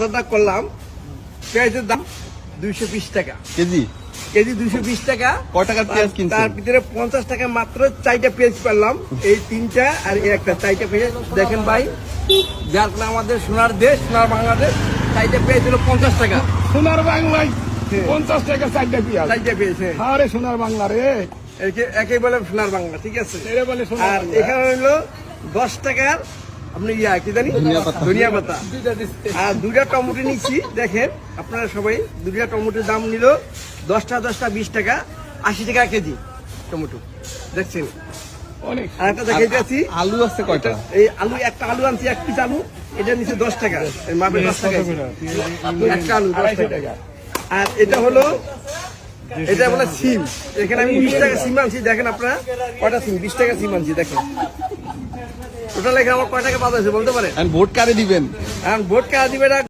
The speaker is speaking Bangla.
বাজারটা করলাম, পেঁয়াজের দাম 220 টাকা কেজি। কেজি 220 টাকা। কয় টাকার পেঁয়াজ কিনছেন? তার ভিতরে 50 টাকা মাত্র 4টা পেঁয়াজ পেলাম, এই 3টা আর এই একটা 4টা পেঁয়াজ। দেখেন ভাই, যার কারণে আমাদের সোনার দেশ, সোনার বাংলাদেশ, 4টা পেঁয়াজ হলো 50 টাকা। সোনার বাংলায় 50 টাকা 4টা পেঁয়াজ। 4টা পেঁয়াজ, হ্যাঁ। আরে সোনার বাংলা রে, একে বলে সোনার বাংলা, ঠিক আছে। এরে বলে সোনার আর বাংলা। এখানে হলো 10 টাকার আপনি কি জানি ধনিয়া পাতা। আর 2টা টমেটো নিচ্ছি, দেখেন আপনারা সবাই, 2টা টমেটোর দাম নিল 10টা 20 টাকা, 80 টাকা কেজি টমেটো, দেখছেন। অনেক আর একটা দেখাইতে আছি, আলু আছে কয়টা? এই আলু, একটা আলু আনছি, 1 পিস আলু, এটা নিচে 10 টাকা, এই মাপে 10 টাকা একটা আলু, 10 টাকা। আর এটা হলো, এটা বলে সিম, এখানে আমি 20 টাকা সিম আনছি, দেখেন আপনারা কয়টা সিম, 20 টাকা সিম আনছি, দেখেন টোটাল এখানে আমার কয় টাকা পাওয়া যাচ্ছে বলতে পারেন। ভোট কারে দিবেন? এখন ভোট কারা দিবে না